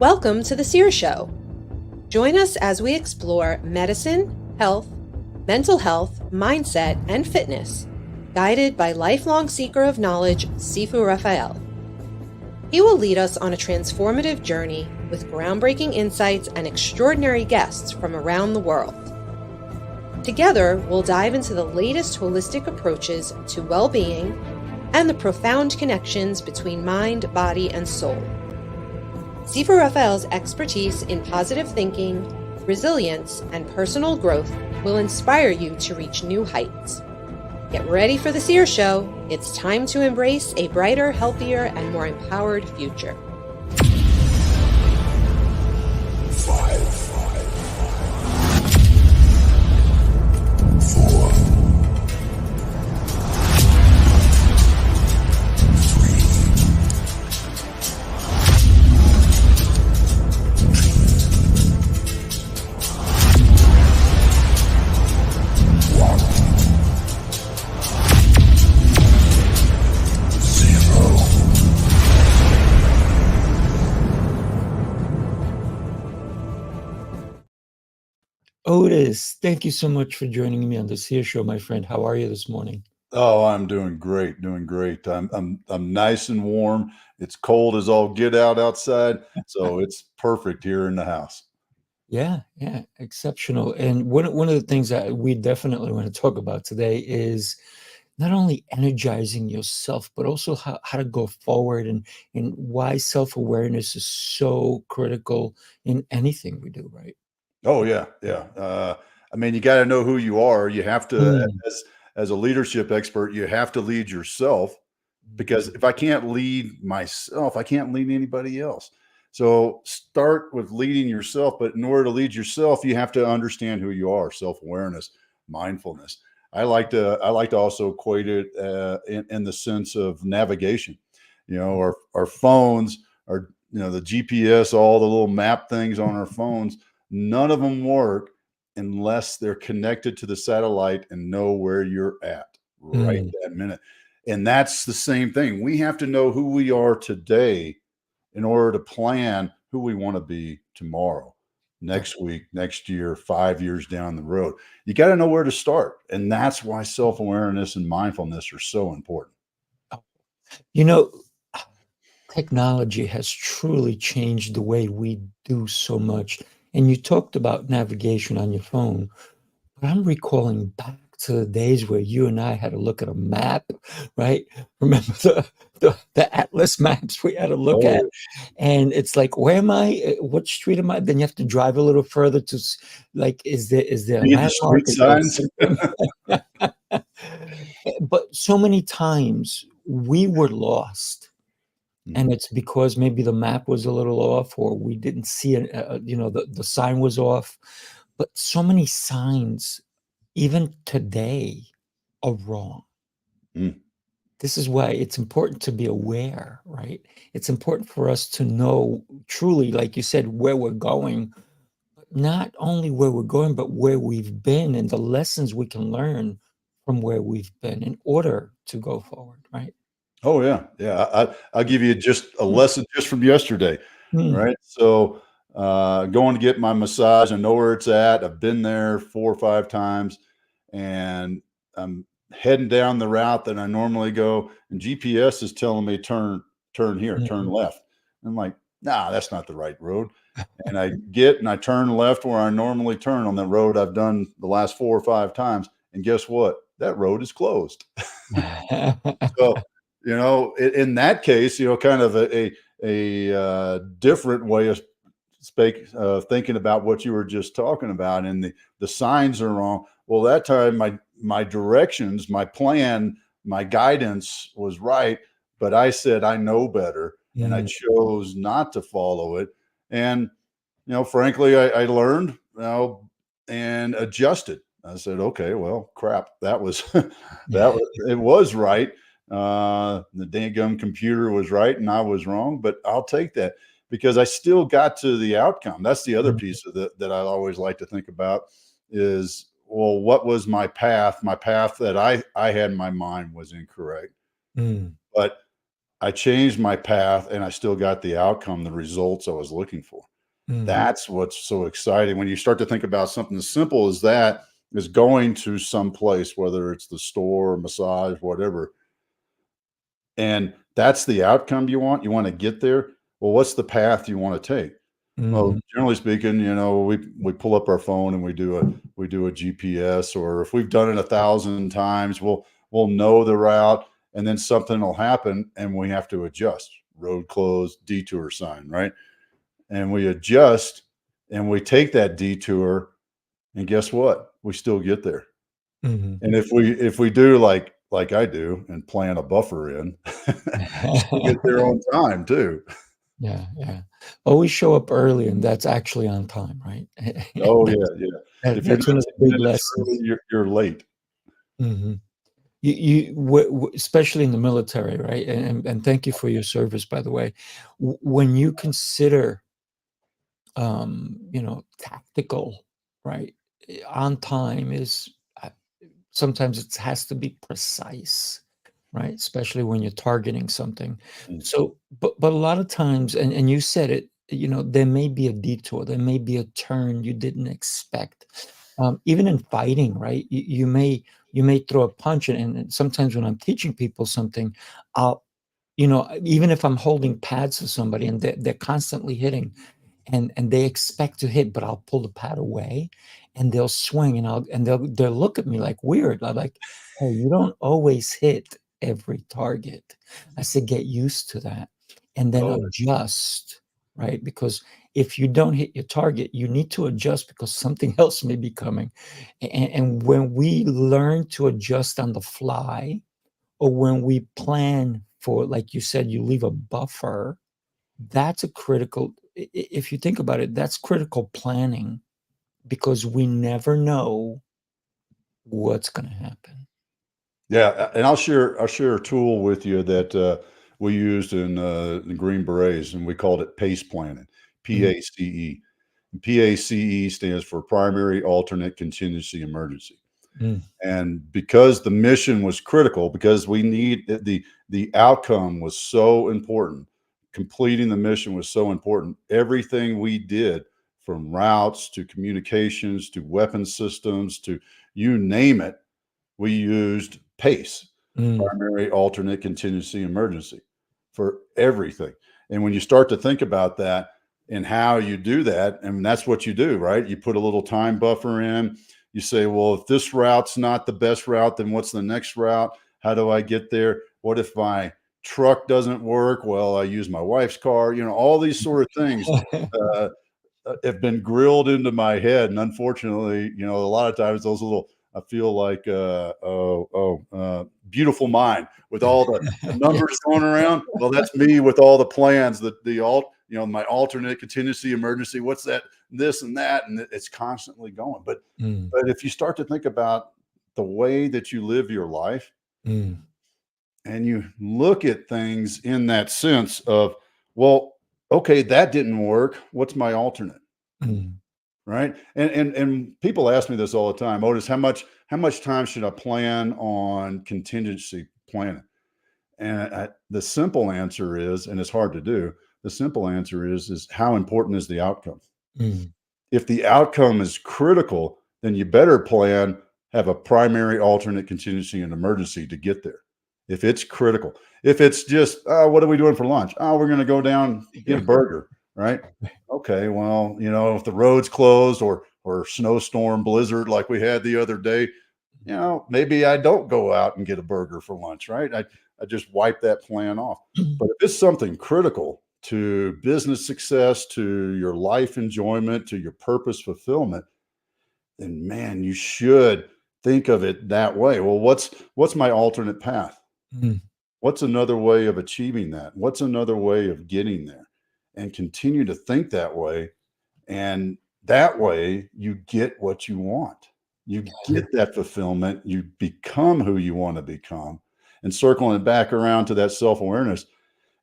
Welcome to The Sear Show. Join us as we explore medicine, health, mental health, mindset, and fitness, guided by lifelong seeker of knowledge, Sifu Raphael. He will lead us on a transformative journey with groundbreaking insights and extraordinary guests from around the world. Together, we'll dive into the latest holistic approaches to well-being and the profound connections between mind, body, and soul. Sifu Raphael's expertise in positive thinking, resilience, and personal growth will inspire you to reach new heights. Get ready for the Sear Show. It's time to embrace a brighter, healthier, and more empowered future. Otis, thank you so much for joining me on the Sear Show, my friend. How are you this morning? Oh, I'm doing great, doing great. I'm nice and warm. It's cold as all get out outside, so it's perfect here in the house. Yeah, exceptional. And one of the things that we definitely want to talk about today is not only energizing yourself, but also how to go forward and why self-awareness is so critical in anything we do, right? Oh yeah, yeah. I mean, you got to know who you are. You have to, Mm. as a leadership expert, you have to lead yourself because if I can't lead myself, I can't lead anybody else. So start with leading yourself, but in order to lead yourself, you have to understand who you are, self-awareness, mindfulness. I like to also equate it in the sense of navigation. You know, our phones are, the GPS, all the little map things on our phones, none of them work unless they're connected to the satellite and know where you're at right Mm. that minute. And that's the same thing. We have to know who we are today in order to plan who we want to be tomorrow, next week, next year, 5 years down the road. You got to know where to start. And that's why self awareness and mindfulness are so important. You know, technology has truly changed the way we do so much. And you talked about navigation on your phone, but I'm recalling back to the days where you and I had to look at a map, right? Remember the atlas maps we had to look Oh, at? And it's like, where am I? What street am I? Then you have to drive a little further to like, is there a read the landmark? street Is there signs. something? But so many times we were lost. And it's because maybe the map was a little off or we didn't see it, the sign was off. But so many signs, even today, are wrong. Mm. This is why it's important to be aware, right? It's important for us to know truly, like you said, where we're going, but not only where we're going, but where we've been and the lessons we can learn from where we've been in order to go forward, right? Oh yeah, yeah. I'll give you just a lesson just from yesterday. Mm. Right. So going to get my massage, I know where it's at. I've been there 4 or 5 times, and I'm heading down the route that I normally go, and GPS is telling me turn here, turn Mm. left. I'm like, nah, that's not the right road. And I get and I turn left where I normally turn on the road I've done the last 4 or 5 times, and guess what? That road is closed. So, in that case, kind of a different way of thinking about what you were just talking about, and the signs are wrong. Well, that time my directions, my plan, my guidance was right, but I said I know better, and I Mm. chose not to follow it. And frankly, I learned, and adjusted. I said, okay, well, crap, that was it was right. The dang computer was right and I was wrong, but I'll take that because I still got to the outcome. That's the other Mm. piece of that I always like to think about is, well, what was my path? My path that I had in my mind was incorrect, Mm. but I changed my path and I still got the outcome, the results I was looking for. Mm, That's what's so exciting when you start to think about something as simple as that is going to some place, whether it's the store, massage, whatever, and that's the outcome you want. You want to get there. Well, what's the path you want to take? Well, mhm, generally speaking, we pull up our phone and we do a GPS, or if we've done it 1,000 times, we'll know the route, and then something will happen and we have to adjust. Road closed, detour sign, right? And we adjust and we take that detour, and guess what? We still get there. mhm. And if we do like I do and plan a buffer in, still get there on time too. Yeah, yeah. Always show up early, and that's actually on time, right? Oh That's yeah, yeah. If you're that's one not of the 10 big minutes early, lessons. you're late. Mhm. Especially in the military, right? And thank you for your service, by the way. When you consider, tactical, right? On time is, sometimes it has to be precise, right? Especially when you're targeting something. Mm, So, but a lot of times, and you said it, there may be a detour, there may be a turn you didn't expect. Even in fighting, right? You may throw a punch, and sometimes when I'm teaching people something, I'll, even if I'm holding pads for somebody and they're constantly hitting, and they expect to hit, but I'll pull the pad away, and they'll swing, and they'll look at me like weird. I'm like, "Hey, you don't always hit every target." I said, "Get used to that, and then totally. adjust," right? Because if you don't hit your target, you need to adjust because something else may be coming. And when we learn to adjust on the fly, or when we plan for, like you said, you leave a buffer, that's a critical, if you think about it, that's critical planning, because we never know what's gonna happen. Yeah, and I'll share a tool with you that, we used in Green Berets, and we called it PACE planning, Mm, PACE. PACE stands for Primary Alternate Contingency Emergency. mm, And because the mission was critical, because we need the outcome was so important, completing the mission was so important, everything we did, from routes to communications to weapon systems to you name it, we used PACE, mm, primary alternate contingency emergency, for everything. And when you start to think about that and how you do that, and that's what you do, right? You put a little time buffer in. You say, well, if this route's not the best route, then what's the next route? How do I get there? What if my truck doesn't work? Well, I use my wife's car. All these sort of things uh, have been grilled into my head, and unfortunately, a lot of times those little, I feel like, beautiful mind with all the numbers going around. Well, that's me with all the plans, my alternate contingency emergency. What's that? This and that, and it's constantly going. But mm, if you start to think about the way that you live your life, mm, and you look at things in that sense of, well, okay, that didn't work. What's my alternate? mm. Right. And people ask me this all the time, Otis, how much time should I plan on contingency planning? And the simple answer is, and it's hard to do, the simple answer is how important is the outcome? Mm. If the outcome is critical, then you better plan, have a primary, alternate, contingency, and emergency to get there. If it's critical, if it's just, what are we doing for lunch? Oh, we're going to go down, get a burger, right? Okay, well, if the road's closed or snowstorm, blizzard like we had the other day, maybe I don't go out and get a burger for lunch, right? I just wipe that plan off. But if it's something critical to business success, to your life enjoyment, to your purpose fulfillment, then man, you should think of it that way. Well, what's my alternate path? Mm. What's another way of achieving that? What's another way of getting there? And continue to think that way. And that way you get what you want. You get that fulfillment. You become who you want to become. And circling it back around to that self awareness,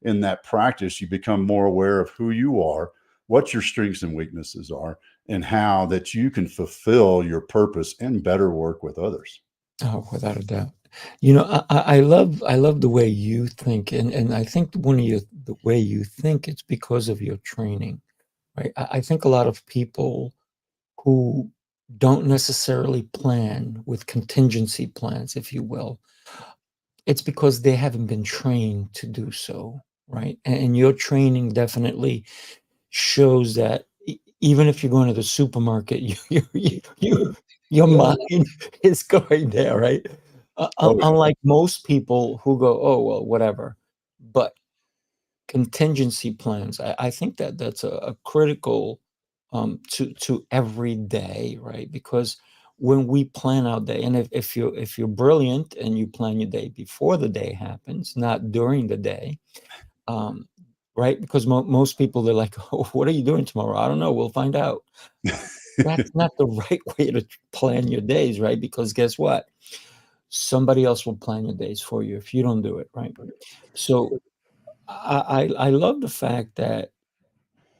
in that practice, you become more aware of who you are, what your strengths and weaknesses are, and how that you can fulfill your purpose and better work with others. Oh, without a doubt. I love the way you think, and I think the way you think, it's because of your training, right? I think a lot of people who don't necessarily plan with contingency plans, if you will, it's because they haven't been trained to do so, right? And your training definitely shows that even if you're going to the supermarket, your mind is going there, right? Oh yeah. Unlike most people who go, oh, well, whatever. But contingency plans, I think that that's a critical to every day, right? Because when we plan our day, and if you're brilliant and you plan your day before the day happens, not during the day, um, right? Because most people, they're like, oh, what are you doing tomorrow? I don't know. We'll find out. That's not the right way to plan your days, right? Because guess what? Somebody else will plan your days for you if you don't do it, right? So I love the fact that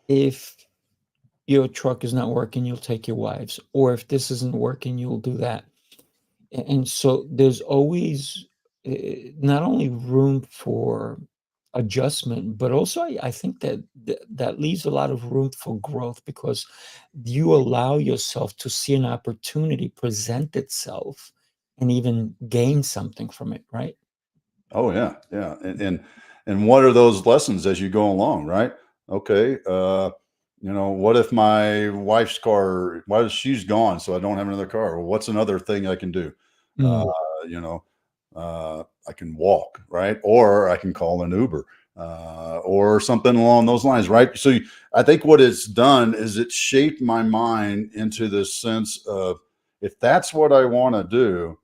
if your truck is not working, you'll take your wives, or if this isn't working, you'll do that. And so there's always not only room for adjustment, but also I think that that leaves a lot of room for growth because you allow yourself to see an opportunity present itself and even gain something from it, right? Oh yeah, yeah, and what are those lessons as you go along, right? Okay, what if my wife's car, what if she's gone, so I don't have another car? Well, what's another thing I can do? Uh, Mm, you know, I can walk, right? Or I can call an Uber, or something along those lines, right? So I think what it's done is it shaped my mind into this sense of if that's what I want to do,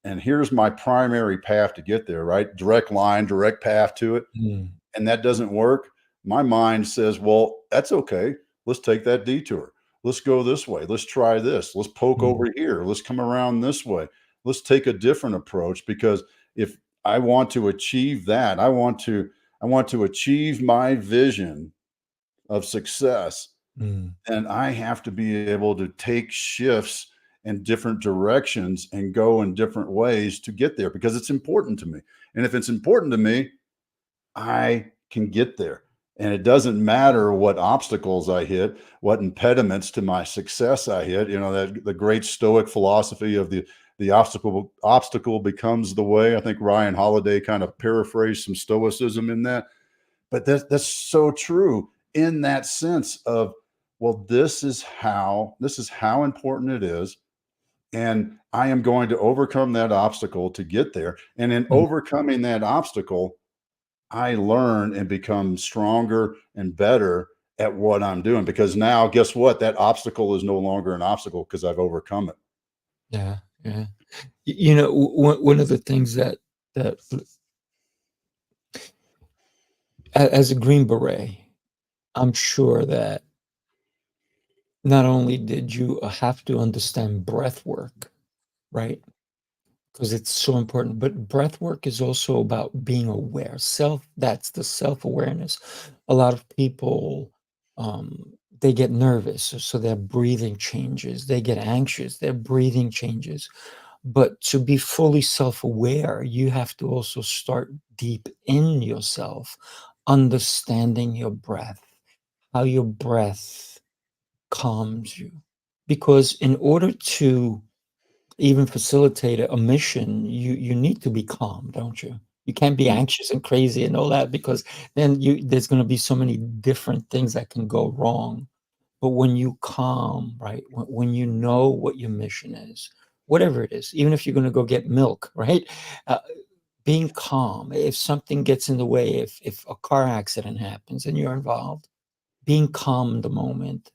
and here's my primary path to get there, right? Direct line, direct path to it. mm, And that doesn't work. My mind says, well, that's okay. Let's take that detour. Let's go this way. Let's try this. Let's poke mm, over here. Let's come around this way. Let's take a different approach because if I want to achieve that, I want to achieve my vision of success, mm, and I have to be able to take shifts in different directions and go in different ways to get there because it's important to me. And if it's important to me, I can get there. And it doesn't matter what obstacles I hit, what impediments to my success I hit. That the great Stoic philosophy of the obstacle becomes the way. I think Ryan Holiday kind of paraphrased some Stoicism in that, but that's so true in that sense of, well, this is how important it is, and I am going to overcome that obstacle to get there. And in mm. overcoming that obstacle, I learn and become stronger and better at what I'm doing because now guess what? That obstacle is no longer an obstacle because I've overcome it. Yeah, yeah. One of the things that as a Green Beret, I'm sure that not only did you have to understand breath work, right? Because it's so important, but breath work is also about being aware. That's the self-awareness. A lot of people, they get nervous, so their breathing changes. They get anxious, their breathing changes. But to be fully self-aware, you have to also start deep in yourself, understanding your breath, how your breath calms you. Because in order to even facilitate a mission, you need to be calm, don't you? You can't be Mm. anxious and crazy and all that because then there's going to be so many different things that can go wrong. But when you calm, right? When you know what your mission is, whatever it is, even if you're going to go get milk, right? Uh, being calm. If something gets in the way, if a car accident happens and you're involved, being calm in the moment,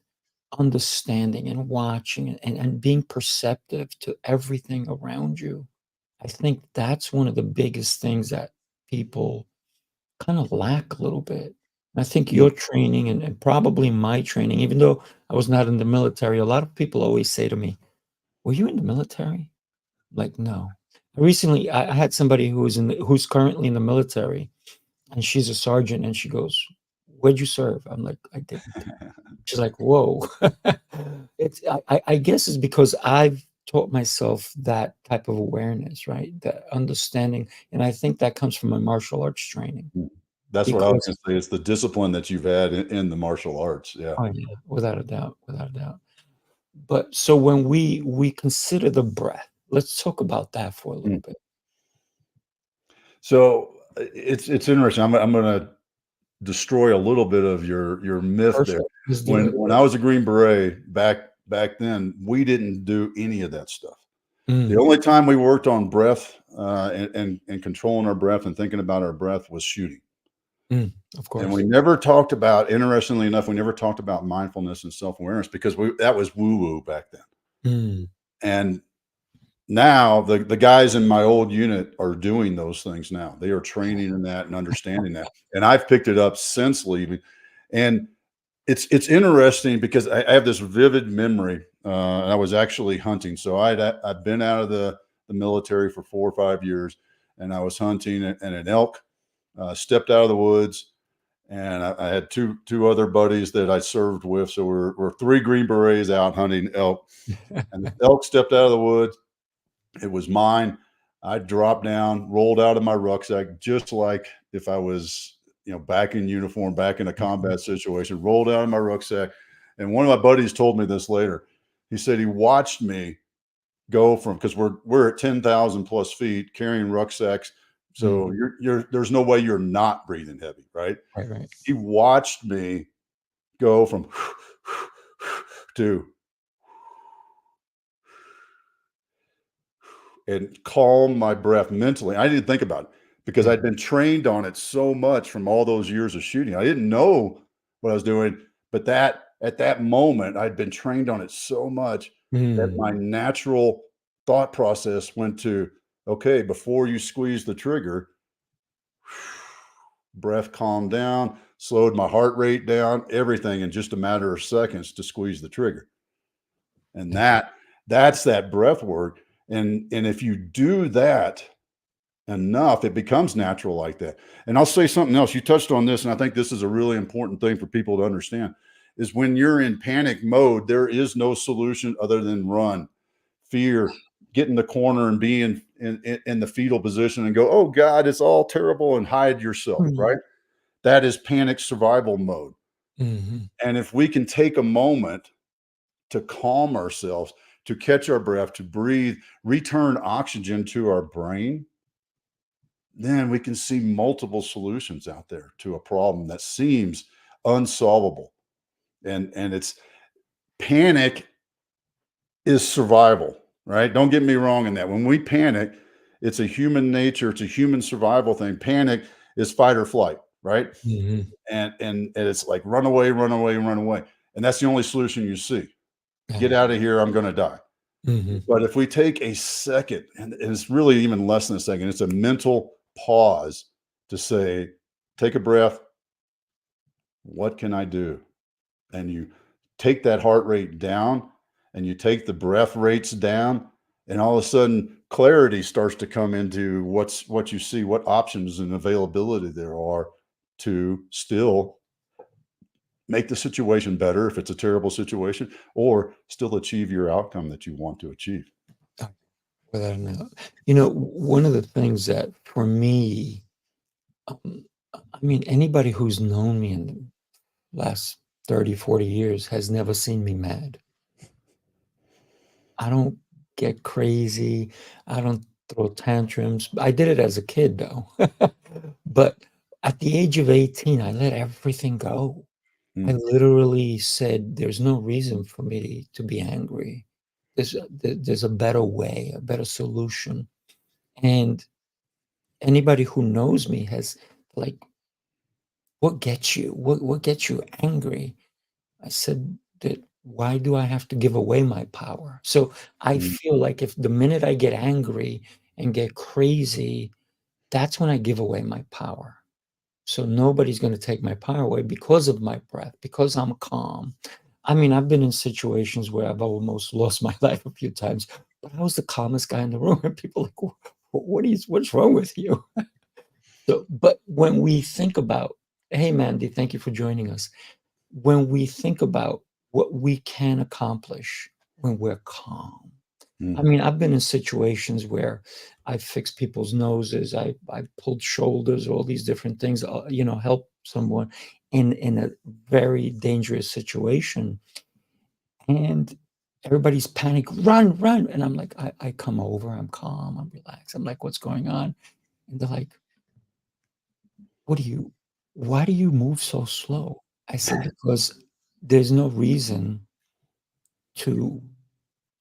understanding and watching and being perceptive to everything around you. I think that's one of the biggest things that people kind of lack a little bit. I think Yeah. your training and probably my training, even though I was not in the military, a lot of people always say to me, were you in the military? Like, no. Recently, I had somebody who's currently in the military, and she's a sergeant, and she goes, "Where'd you serve?" I'm like, "I didn't." She's like, "Whoa." It's I guess it's because I've taught myself that type of awareness, right? That understanding. And I think that comes from my martial arts training That's what I was because, going to say. It's the discipline that you've had in the martial arts. Yeah. oh yeah, without a doubt, without a doubt. But so when we consider the breath, let's talk about that for a little Mm. bit. So it's interesting. I'm going to destroy a little bit of your myth there. Perfect. Let's do When it. I was a Green Beret back then, we didn't do any of that stuff. The Mm, only time we worked on breath and controlling our breath and thinking about our breath was shooting. of And we course. never talked about, interestingly enough, we never talked about mindfulness and self-awareness because that was woo-woo back then. Mm, And now the guys in my old unit are doing those things now. They are training in that and understanding that. And I've picked it up since leaving. And it's interesting because I have this vivid memory. I was actually hunting. So I'd been out of the military for 4 or 5 years, and I was hunting, and an elk stepped out of the woods. And I had two other buddies that I served with. So we're 3 Green Berets out hunting elk. And the elk stepped out of the woods. It was mine. I dropped down, rolled out of my rucksack, just like if I was, back in uniform, back in a combat situation, rolled out of my rucksack. And one of my buddies told me this later. He said he watched me go from, because we're at 10,000 plus feet carrying rucksacks. So mm, there's no way you're not breathing heavy, right? right, right. He watched me go from to and calm my breath mentally. I didn't think about it because Mm, I'd been trained on it so much from all those years of shooting. I didn't know what I was doing, but that at that moment, I'd been trained on it so much that mm, my natural thought process went to, okay, before you squeeze the trigger, breath calmed down, slowed my heart rate down, everything in just a matter of seconds to squeeze the trigger. And mm, that's that breath work. And if you do that enough, it becomes natural like that. And I'll say something else. You touched on this, and I think this is a really important thing for people to understand is when you're in panic mode, there is no solution other than run, fear, get in the corner and be in the fetal position and go, oh God, it's all terrible, and hide yourself, right? mm, That is panic survival mode. mhm, And if we can take a moment to calm ourselves, to catch our breath, to breathe, return oxygen to our brain, then we can see multiple solutions out there to a problem that seems unsolvable. And it's panic is survival, right? Don't get me wrong in that. When we panic, it's a human nature, it's a human survival thing. Panic is fight or flight, right? mhm. And it's like run away, run away, run away. And that's the only solution you see. Get Yeah. out of here, I'm going to die. Mhm, But if we take a second, and it's really even less than a second, it's a mental pause to say, take a breath. What can I do? And you take that heart rate down and you take the breath rates down, and all of a sudden clarity starts to come into what you see, what options and availability there are to still make the situation better if it's a terrible situation, or still achieve your outcome that you want to achieve. uh, without a doubt. One of the things that for me, um, I mean, anybody who's known me in the last 30, 40 years has never seen me mad. I don't get crazy. I don't throw tantrums. I did it as a kid, though. But at the age of 18, I let everything go. I Mm, literally said, there's no reason for me to be angry. There's a better way, a better solution. And anybody who knows me has like, what gets you? What gets you angry? I said that why do I have to give away my power? So I mm, feel like if the minute I get angry and get crazy, that's when I give away my power. So nobody's going to take my power away because of my breath, because I'm calm. I mean, I've been in situations where I've almost lost my life a few times, but I was the calmest guy in the room. And people are like, what's wrong with you? So, but when we think about, hey, Mandy, thank you for joining us. When we think about what we can accomplish when we're calm, Mm. I mean, I've been in situations where I fixed people's noses, I pulled shoulders, all these different things, help someone in a very dangerous situation, and everybody's panic, "Run, run!" And I'm like, I come over, I'm calm, I'm relaxed. I'm like, "What's going on?" And they're like, "What do you why do you move so slow?" I said, "Because there's no reason to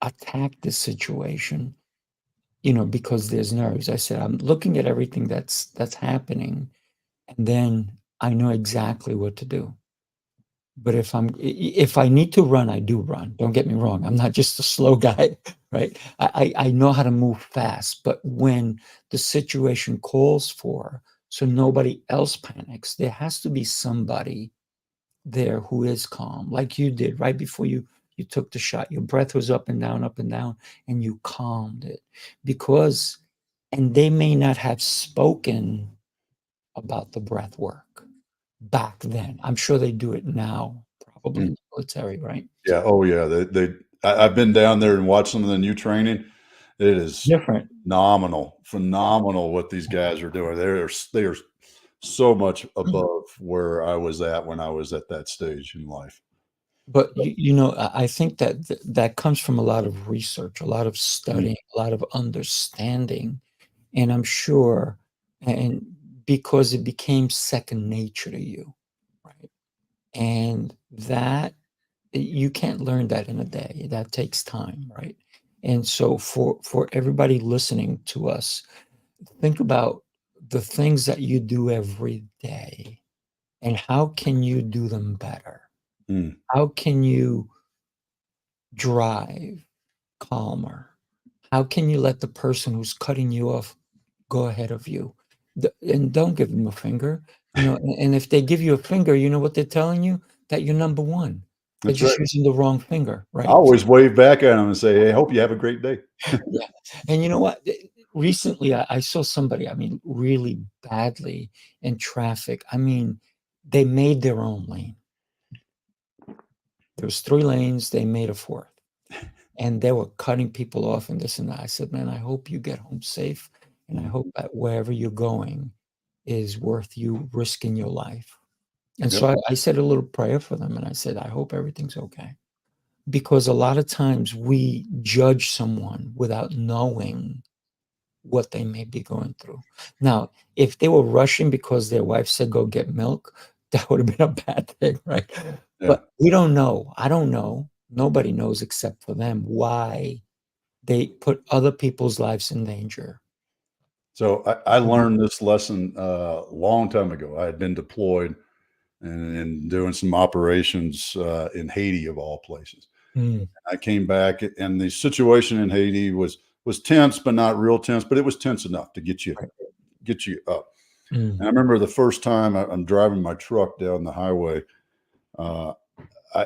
attack this situation, because there's nerves." I said, "I'm looking at everything that's happening, and then I know exactly what to do. But if I need to run, I do run. Don't get me wrong. I'm not just a slow guy, right? I know how to move fast, but when the situation calls for, so nobody else panics, there has to be somebody there who is calm, like you did right before you took the shot. Your breath was up and down, and you calmed it because, and they may not have spoken about the breath work back then. I'm sure they do it now, probably in Mm. the military, right? Yeah. Oh, yeah. I've been down there and watched some of the new training. It is Different. phenomenal, phenomenal what these guys are doing. They are so much above where I was at when I was at that stage in life. But I think that that comes from a lot of research, a lot of Mm. studying, a lot of understanding, and I'm sure, and because it became second nature to you, right? And that you can't learn that in a day. That takes time, right? And so for everybody listening to us, think about the things that you do every day and how can you do them better? Mm. How can you drive calmer? How can you let the person who's cutting you off go ahead of you? And don't give them a finger, and if they give you a finger, you know what they're telling you? That you're number one. They're That's just right. using the wrong finger, I right? always wave back at them and say, "Hey, hope you have a great day." Yeah. And you know what? Recently, I saw somebody, I mean, really badly in traffic. I mean, they made their own lane. There was 3 lanes, they made a 4th, and they were cutting people off and this and that. I said, "Man, I hope you get home safe, and I hope Mhm. that wherever you're going is worth you risking your life." And Yep. so I said a little prayer for them, and I said, "I hope everything's okay." Because a lot of times we judge someone without knowing what they may be going through. Now, if they were rushing because their wife said, "Go get milk," that would have been a bad thing, right? Yeah. But we don't know. I don't know. Nobody knows except for them why they put other people's lives in danger. So I Mhm. learned this lesson a long time ago. I had been deployed and doing some operations in Haiti, of all places. Mm, I came back, and the situation in Haiti was tense, but not real tense. But it was tense enough to right. get you up. And Mm, I remember the first time I'm driving my truck down the highway. Uh,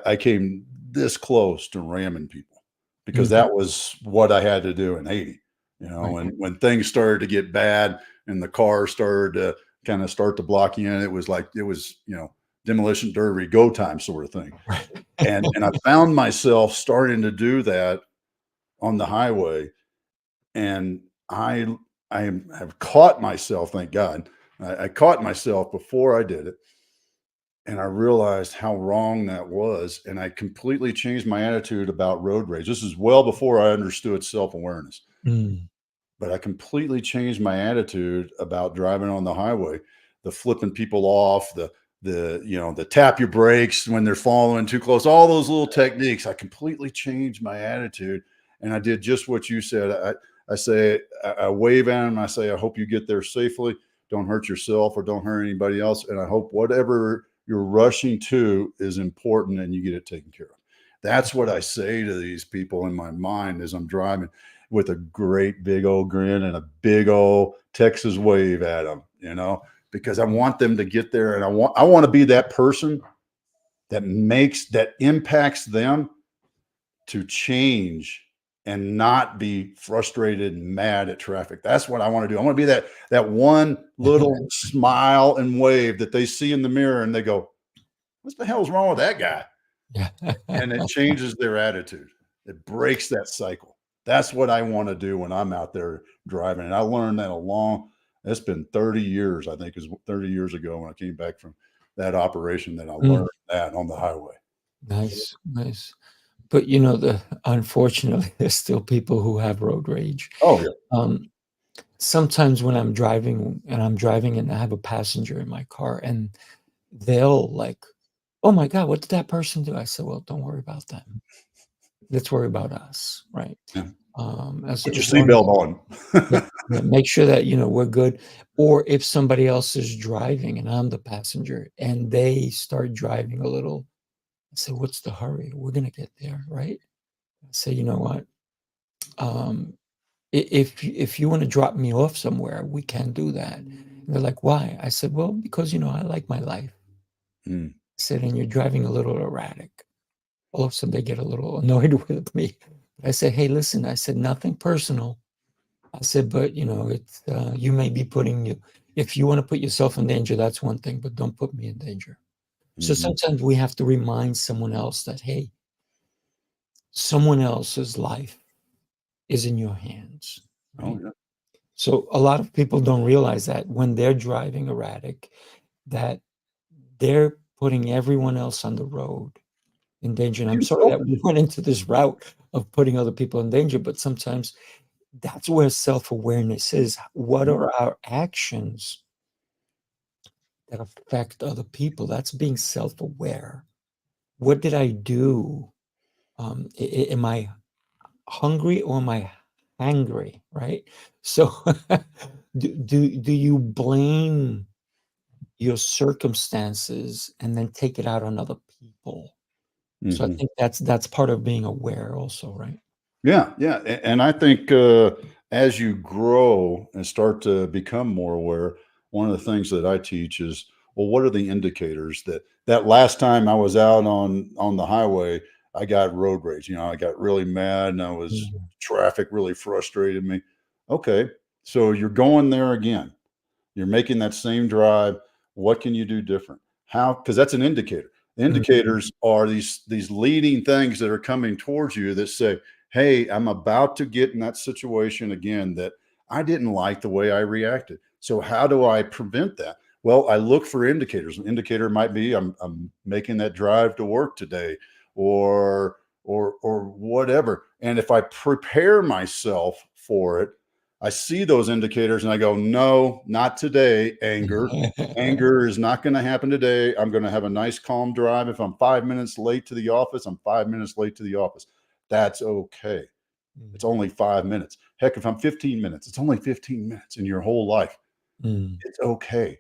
I came this close to ramming people because mm, that was what I had to do in Haiti. right. When things started to get bad and the car started to kind of start to block you in, it was like it was, demolition derby go time sort of thing. Right. And I found myself starting to do that on the highway, and have caught myself, thank God. I caught myself before I did it, and I realized how wrong that was, and I completely changed my attitude about road rage. This is well before I understood self-awareness, Mm, but I completely changed my attitude about driving on the highway, the flipping people off, the tap your brakes when they're following too close, all those little techniques. I completely changed my attitude, and I did just what you said. I wave at them. I say, I hope you get there safely. Don't hurt yourself or don't hurt anybody else. And I hope whatever you're rushing to is important and you get it taken care of. That's what I say to these people in my mind as I'm driving, with a great big old grin and a big old Texas wave at them, because I want them to get there, and I want to be that person that impacts them to change and not be frustrated and mad at traffic. That's what I want to do. I want to be that one little smile and wave that they see in the mirror and they go, "What the hell's wrong with that guy?" yeah. And it changes their attitude. It breaks that cycle. That's what I want to do when I'm out there driving. And I learned that it's been 30 years, I think it was 30 years ago when I came back from that operation that I Mm, learned that on the highway. nice, nice. But, you know, unfortunately, there's still people who have road rage. Oh, yeah. Um, Sometimes when I'm driving and I have a passenger in my car and they'll like, "Oh my god, what did that person do?" I said, "Well, don't worry about them. Let's worry about us," right? Yeah. Put your As long seatbelt as on. yeah, yeah, make sure that, you know, we're good. Or if somebody else is driving and I'm the passenger and they start driving a little, I say, "What's the hurry? We're gonna get there, right?" I say, "You know what? Um, if you wanna drop me off somewhere, we can do that." And they're like, "Why?" I said, "Well, because, you know, I like my life." Mm. I said, "And you're driving a little erratic." All of a sudden, they get a little annoyed with me. I said, "Hey, listen," I said, "nothing personal." I said, "But, you know, you may be putting you if you wanna put yourself in danger, that's one thing, but don't put me in danger." So Mhm. sometimes we have to remind someone else that, "Hey, someone else's life is in your hands," Oh, right? yeah. So a lot of people don't realize that when they're driving erratic, that they're putting everyone else on the road in danger, and I'm sorry Yourself. that we went into this route of putting other people in danger, but sometimes that's where self-awareness is. What Mhm. are our actions that affect other people? That's being self-aware. What did I do? Am I hungry or am I hangry, right? So, do you blame your circumstances and then take it out on other people? So I Mhm. think that's part of being aware also, right? Yeah, yeah, and I think, as you grow and start to become more aware, one of the things that I teach is, well, what are the indicators that last time I was out on the highway, I got road rage, I got really mad and Mhm, traffic really frustrated me. Okay, so you're going there again. You're making that same drive. What can you do different? How? Because that's an indicator. mhm, Indicators are these leading things that are coming towards you that say, "Hey, I'm about to get in that situation again that I didn't like the way I reacted. So how do I prevent that?" Well, I look for indicators. An indicator might be I'm making that drive to work today, or whatever. And if I prepare myself for it, I see those indicators and I go, no, not today. Anger. Anger is not going to happen today. I'm going to have a nice, calm drive. If I'm 5 minutes late to the office, I'm 5 minutes late to the office. That's okay. It's only 5 minutes. Heck, if I'm 15 minutes, it's only 15 minutes in your whole life. mm, It's okay.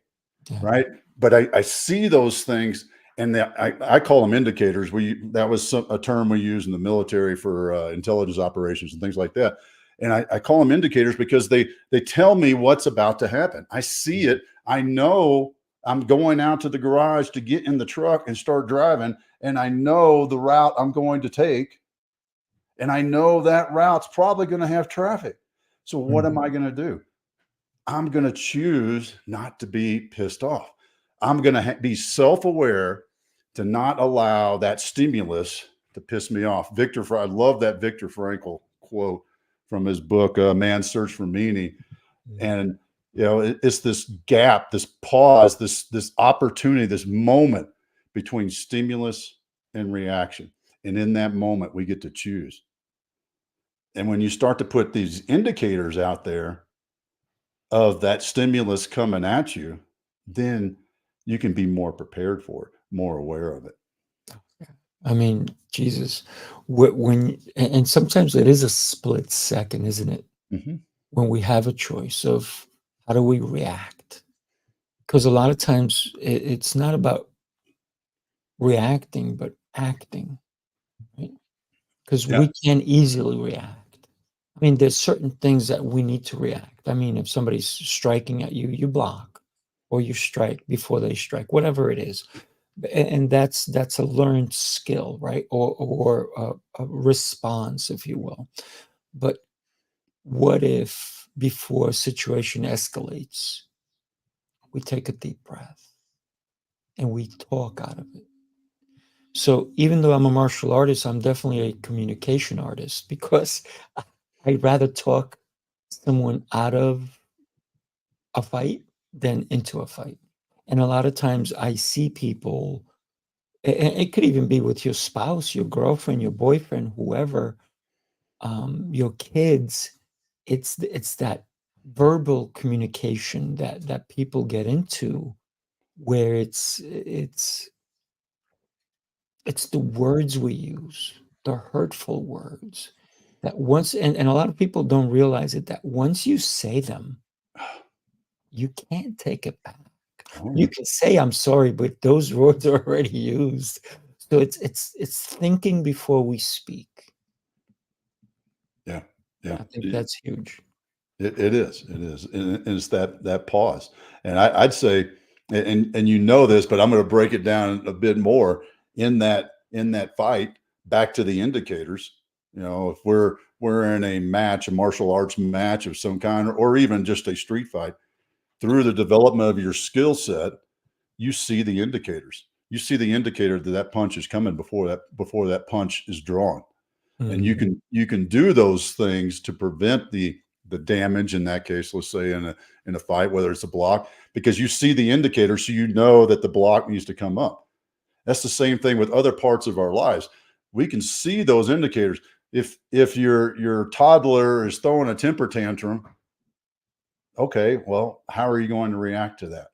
yeah, Right. But I see those things and I call them indicators. That was a term we use in the military for intelligence operations and things like that. And I call them indicators because they tell me what's about to happen. I see it. I know I'm going out to the garage to get in the truck and start driving. And I know the route I'm going to take. And I know that route's probably going to have traffic. So what am mhm, I going to do? I'm going to choose not to be pissed off. I'm going to be self aware to not allow that stimulus to piss me off. I love that Viktor Frankl quote from his book, Man's Search for Meaning. mm, And, it's this gap, this pause, this opportunity, this moment between stimulus and reaction. And in that moment, we get to choose. And when you start to put these indicators out there, of that stimulus coming at you, then you can be more prepared for it, more aware of it. yeah. I mean, Jesus, and sometimes it is a split second, isn't it? Mhm. When we have a choice of how do we react? Because a lot of times it's not about reacting, but acting, right? Because Yeah. we can easily react. I mean, there's certain things that we need to react. I mean, if somebody's striking at you, you block or you strike before they strike, whatever it is. And that's a learned skill, right? Or a response, if you will. But what if before a situation escalates, we take a deep breath and we talk out of it? So even though I'm a martial artist, I'm definitely a communication artist because I'd rather talk someone out of a fight than into a fight. And a lot of times I see people, it could even be with your spouse, your girlfriend, your boyfriend, whoever, your kids. It's that verbal communication that people get into, where it's the words we use, the hurtful words, that once, and a lot of people don't realize it, that once you say them, you can't take it back. Oh, You can say, "I'm sorry," but those words are already used. So it's thinking before we speak. yeah, yeah. I think that's huge. It is, and it's that pause, and I'd say, and you know this, but I'm going to break it down a bit more in that fight. Back to the indicators, you know, if we're in a match, a martial arts match of some kind, or even just a street fight, through the development of your skill set, you see the indicators. You see the indicator that that punch is coming before that punch is drawn, and Mhm, you can do those things to prevent the damage in that case, let's say in a fight, whether it's a block, because you see the indicator, so you know that the block needs to come up. That's the same thing with other parts of our lives. We can see those indicators. If your toddler is throwing a temper tantrum, okay, well, how are you going to react to that?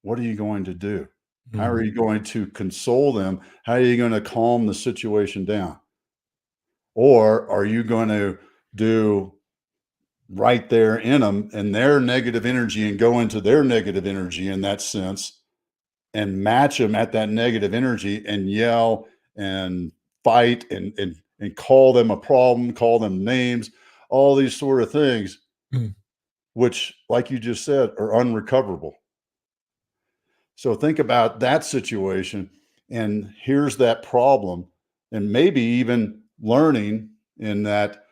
What are you going to do? How are mhm, you going to console them? How are you going to calm the situation down? Or are you going to do right there in them and their negative energy and go into their negative energy in that sense and match them at that negative energy and yell and fight and call them a problem, call them names, all these sort of things, mm, which, like you just said, are unrecoverable. So think about that situation, and here's that problem, and maybe even learning in that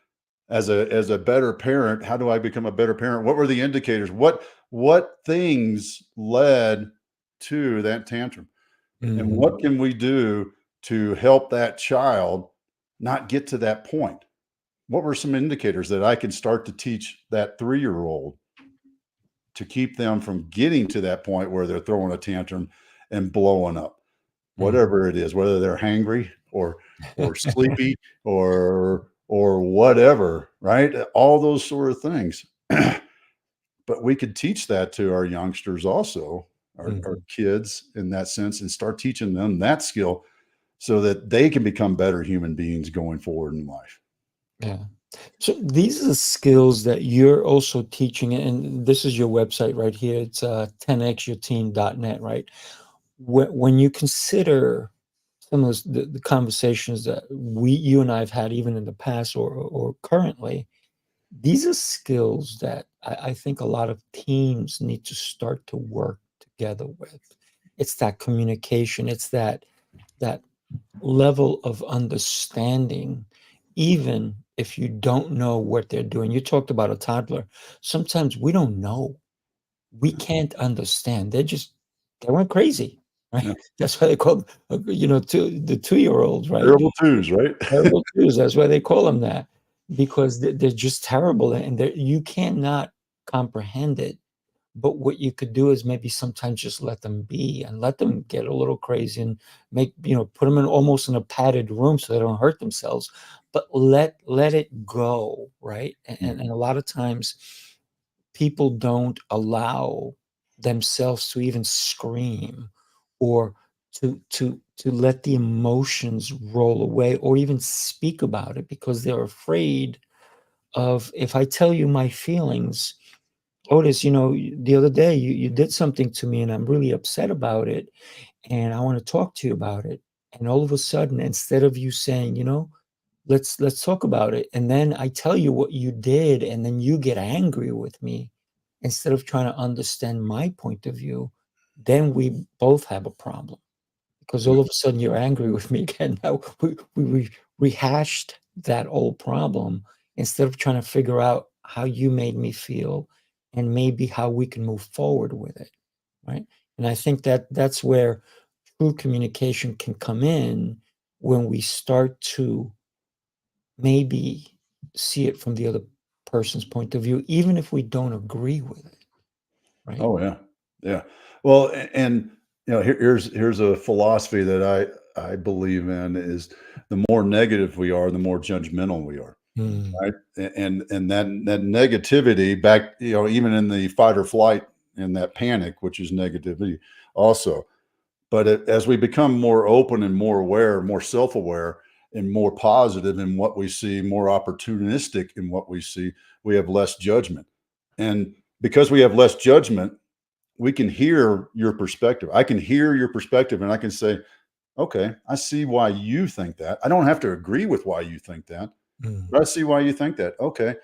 as a better parent. How do I become a better parent? What were the indicators? What things led to that tantrum? And mhm, what can we do to help that child not get to that point? What were some indicators that I can start to teach that 3-year-old to keep them from getting to that point where they're throwing a tantrum and blowing up? mhm. Whatever it is, whether they're hangry or sleepy or whatever, right? All those sort of things. But we could teach that to our youngsters also, our Mhm, kids in that sense, and start teaching them that skill so that they can become better human beings going forward in life. yeah. So these are the skills that you're also teaching, and this is your website right here. It's 10xyourteen.net, right? When you consider some of the conversations that you and I have had, even in the past or currently, these are skills that I think a lot of teams need to start to work together with. It's that communication. It's that level of understanding, even if you don't know what they're doing. You talked about a toddler. Sometimes we don't know. We can't understand. They went crazy, Yeah. right? That's why they call, the 2-year-olds, right? Terrible twos, right? Terrible twos. That's why they call them that, because they're just terrible, and you cannot comprehend it. But what you could do is maybe sometimes just let them be and let them get a little crazy, and put them in almost in a padded room so they don't hurt themselves, but let it go, right? And a lot of times people don't allow themselves to even scream, or to let the emotions roll away, or even speak about it, because they're afraid of, if I tell you my feelings, Otis, the other day you did something to me and I'm really upset about it, and I want to talk to you about it. And all of a sudden, instead of you saying, let's talk about it, and then I tell you what you did, and then you get angry with me, instead of trying to understand my point of view, then we both have a problem, because Yeah. all of a sudden you're angry with me again. Now we rehashed that old problem, instead of trying to figure out how you made me feel, and maybe how we can move forward with it, right? And I think that's where true communication can come in, when we start to maybe see it from the other person's point of view, even if we don't agree with it, right? Oh yeah, yeah. Well, and here's a philosophy that I believe in is the more negative we are, the more judgmental we are. Mm, Right. And that negativity back, even in the fight or flight and that panic, which is negativity also. But as we become more open and more aware, more self-aware and more positive in what we see, more opportunistic in what we see, we have less judgment. And because we have less judgment, we can hear your perspective. I can hear your perspective and I can say, okay, I see why you think that. I don't have to agree with why you think that, mm, but I see why you think that. Okay.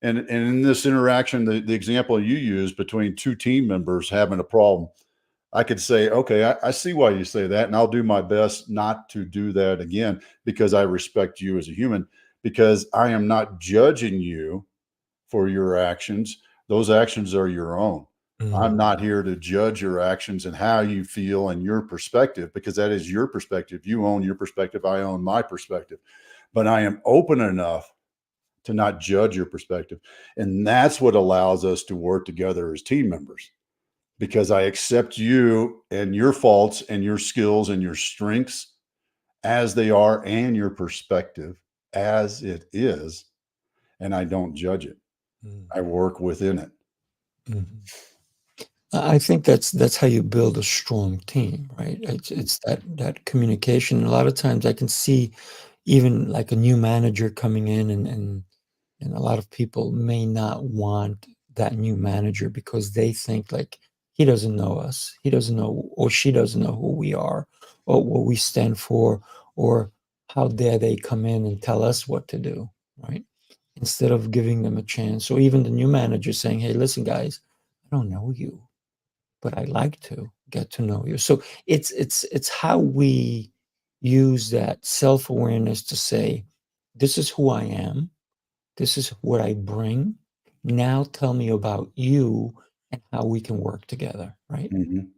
And in this interaction, the example you use between two team members having a problem, I could say, okay, I see why you say that, and I'll do my best not to do that again because I respect you as a human, because I am not judging you for your actions. Those actions are your own. I'm mm, not here to judge your actions and how you feel and your perspective, because that is your perspective. You own your perspective. I own my perspective. But I am open enough to not judge your perspective. And that's what allows us to work together as team members, because I accept you and your faults and your skills and your strengths as they are and your perspective as it is. And I don't judge it. mm, I work within it. mhm. I think that's how you build a strong team, right? It's that communication. And a lot of times I can see even like a new manager coming in and a lot of people may not want that new manager because they think like he doesn't know us. He doesn't know or she doesn't know who we are or what we stand for or how dare they come in and tell us what to do, right? Instead of giving them a chance. Or even the new manager saying, hey, listen, guys, I don't know you, but I like to get to know you. So it's how we use that self-awareness to say, this is who I am. This is what I bring. Now tell me about you and how we can work together, right? Mhm.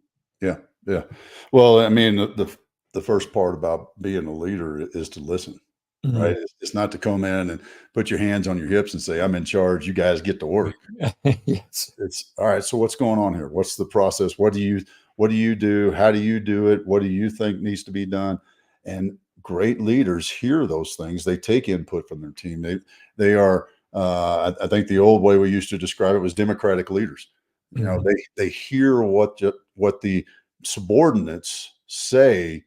Yeah, yeah. Well, I mean, the first part about being a leader is to listen, Mm. right? It's not to come in and put your hands on your hips and say, "I'm in charge. You guys get to work." Yes. It's all right. So what's going on here? What's the process? What do you do? How do you do it? What do you think needs to be done? And great leaders hear those things. They take input from their team. They are. I think the old way we used to describe it was democratic leaders. Mhm. They hear what the subordinates say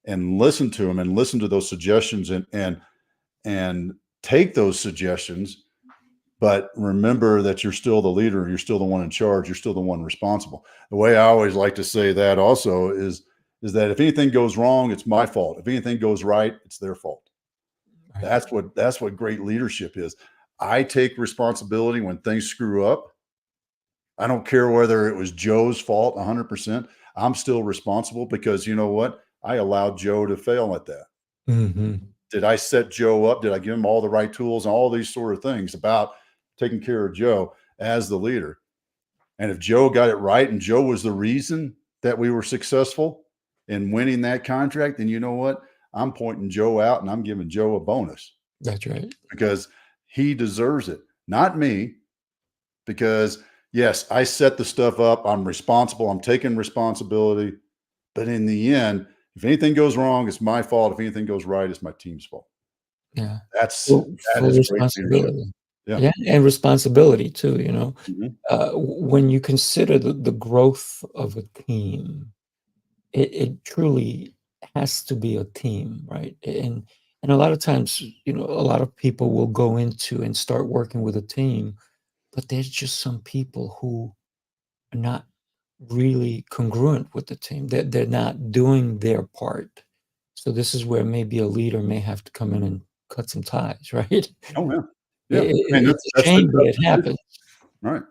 and listen to them and listen to those suggestions and take those suggestions, but remember that you're still the leader, you're still the one in charge, you're still the one responsible. The way I always like to say that also is that if anything goes wrong, it's my fault. If anything goes right, it's their fault. Right. That's what great leadership is. I take responsibility when things screw up. I don't care whether it was Joe's fault 100%. I'm still responsible because you know what? I allowed Joe to fail at that. Mhm. Did I set Joe up? Did I give him all the right tools and all these sort of things about taking care of Joe as the leader? And if Joe got it right and Joe was the reason that we were successful in winning that contract, then you know what? I'm pointing Joe out and I'm giving Joe a bonus That's right. because he deserves it, not me. Because yes, I set the stuff up. I'm responsible. I'm taking responsibility. But in the end, if anything goes wrong, it's my fault. If anything goes right, it's my team's fault. Yeah. That's Full that full is great leadership. responsibility. Yeah. Yeah, and responsibility too, Mhm. when you consider the growth of a team, it truly has to be a team, right? And a lot of times, a lot of people will go into and start working with a team, but there's just some people who are not really congruent with the team. They're not doing their part. So this is where maybe a leader may have to come in and cut some ties, right? Oh yeah. Yeah. I mean, It's a that's the shame, but tough it decision. happens. Right.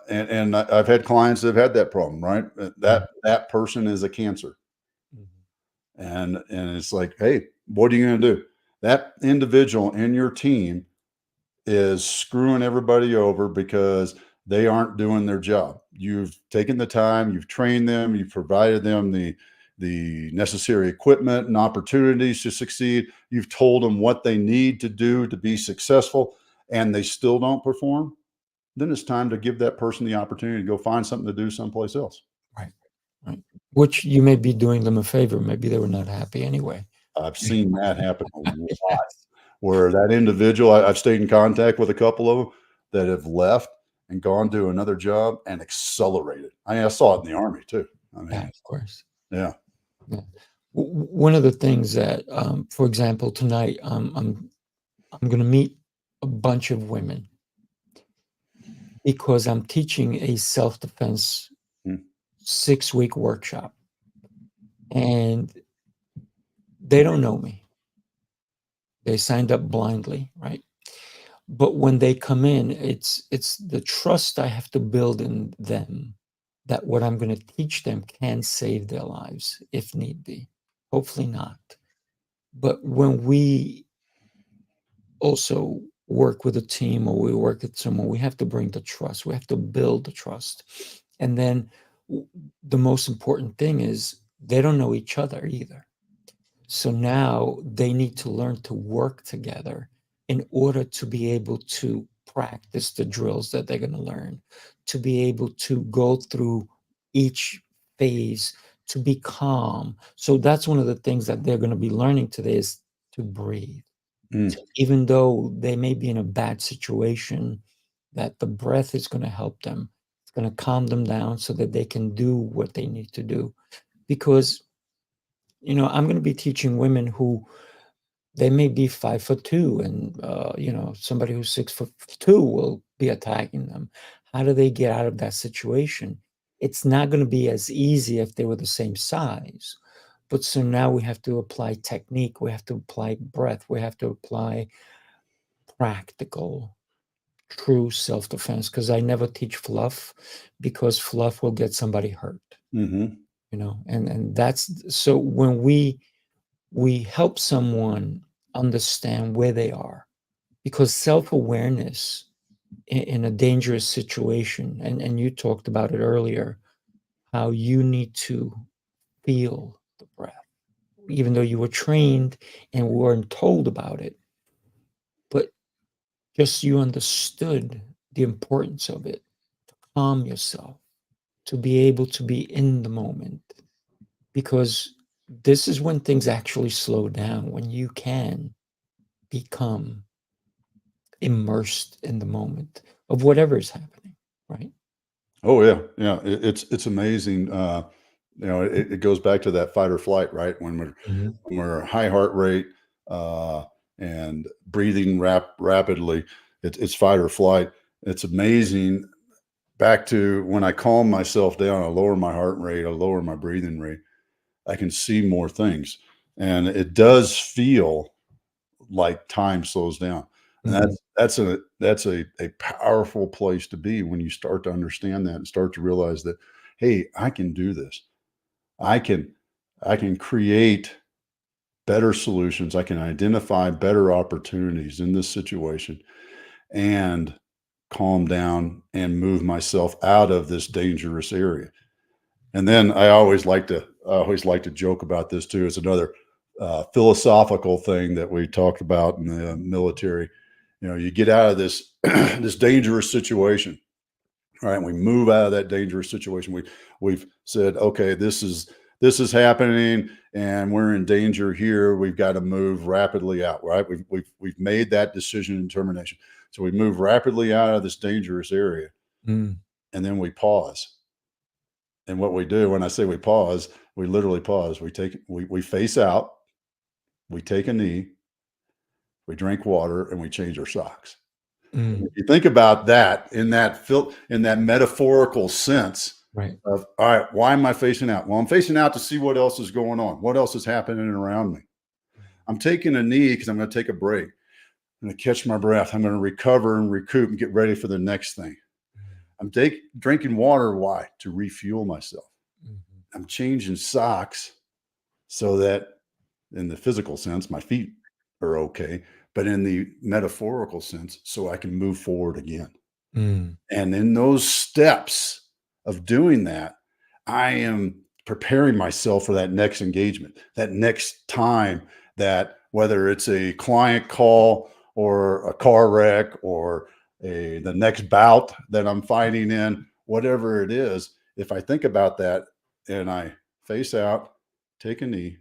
And I've had clients that have had that problem, right? Mhm, That person is a cancer. mhm. And it's like, hey, what are you going to do? That individual in your team is screwing everybody over because they aren't doing their job. You've taken the time, you've trained them, you've provided them the necessary equipment and opportunities to succeed. You've told them what they need to do to be successful, and they still don't perform, then it's time to give that person the opportunity to go find something to do someplace else. Right. Right. Which you may be doing them a favor. Maybe they were not happy anyway. I've seen that happen a lot, where that individual, I've stayed in contact with a couple of them that have left and gone to another job and accelerated. I saw it in the Army too. I Yeah, mean, of course. yeah. Yeah. One of the things that, for example, tonight, I'm going to meet a bunch of women because I'm teaching a self-defense Mm. 6-week workshop, and they don't know me. They signed up blindly, right? But when they come in, it's the trust I have to build in them that what I'm going to teach them can save their lives if need be. Hopefully not. But when we also work with a team or we work with someone, we have to bring the trust. We have to build the trust. And then the most important thing is they don't know each other either. So now they need to learn to work together in order to be able to practice the drills that they're going to learn, to be able to go through each phase, to be calm. So that's one of the things that they're going to be learning today is to breathe. Mm. So even though they may be in a bad situation, that the breath is going to help them. It's going to calm them down so that they can do what they need to do. Because I'm going to be teaching women who they may be 5'2", and somebody who's 6'2" will be attacking them. How do they get out of that situation? It's not going to be as easy if they were the same size. But so now we have to apply technique. We have to apply breath. We have to apply practical, true self-defense. Because I never teach fluff, because fluff will get somebody hurt. Mm-hmm. And that's so when we help someone understand where they are, because self-awareness in a dangerous situation, and you talked about it earlier, how you need to feel the breath, even though you were trained and weren't told about it, but just you understood the importance of it, to calm yourself, to be able to be in the moment, because this is when things actually slow down, when you can become immersed in the moment of whatever is happening, right? Oh yeah, yeah. It's amazing. It goes back to that fight or flight, right? Mhm. When we're high heart rate uh, and breathing rapidly, it's fight or flight. It's amazing. Back to when I calm myself down, I lower my heart rate, I lower my breathing rate. I can see more things, and it does feel like time slows down. And Mhm. that's a powerful place to be when you start to understand that and start to realize that, hey, I can do this. I can I can create better solutions. I can identify better opportunities in this situation and calm down and move myself out of this dangerous area. And then I always like to joke about this too. It's another philosophical thing that we talked about in the military. You get out of this this dangerous situation, right? And we move out of that dangerous situation. We've said, okay, this is happening, and we're in danger here. We've got to move rapidly out, right? We've made that decision and determination. So we move rapidly out of this dangerous area, Mm. and then we pause. And what we do, when I say we pause, we literally pause. We face out, we take a knee, we drink water, and we change our socks. And Mm. if you think about that in that metaphorical sense Right. of, all right, why am I facing out? Well, I'm facing out to see what else is going on, what else is happening around me. I'm taking a knee because I'm going to take a break. I'm going to catch my breath. I'm going to recover and recoup and get ready for the next thing. I'm drinking water. Why? To refuel myself. Mhm. I'm changing socks so that in the physical sense, my feet are okay, but in the metaphorical sense, so I can move forward again. Mm. And in those steps of doing that, I am preparing myself for that next engagement, that next time, that whether it's a client call or a car wreck or the next bout that I'm fighting in, whatever it is, if I think about that and I face out, take a knee,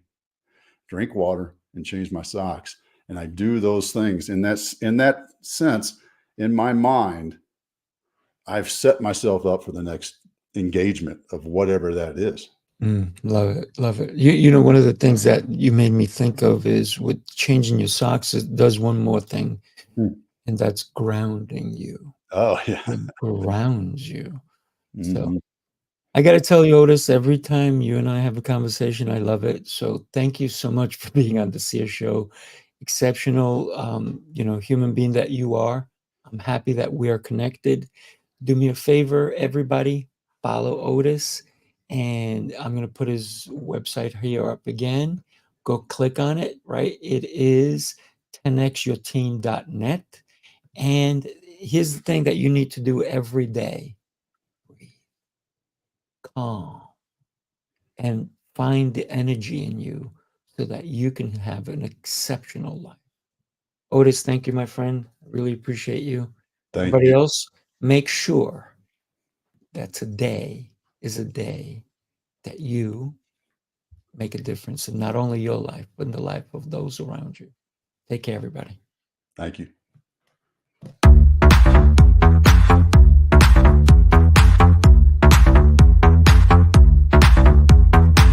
drink water, and change my socks, and I do those things, and that's in that sense, in my mind, I've set myself up for the next engagement of whatever that is. Love it. Love it. You know, one of the things that you made me think of is with changing your socks, it does one more thing, Hmm. and that's grounding you. Oh yeah. It grounds you. So Mhm. I got to tell you, Otis, every time you and I have a conversation, I love it. So thank you so much for being on the Sear Show. Exceptional, you know, human being that you are. I'm happy that we are connected. Do me a favor, everybody, follow Otis. And I'm going to put his website here up again. Go click on it, right? It is 10xyourteam.net. And here's the thing that you need to do every day: breathe, calm, and find the energy in you so that you can have an exceptional life. Otis, thank you, my friend. I really appreciate you. Thank Everybody you. else, make sure that today is a day that you make a difference in not only your life, but in the life of those around you. Take care, everybody. Thank you.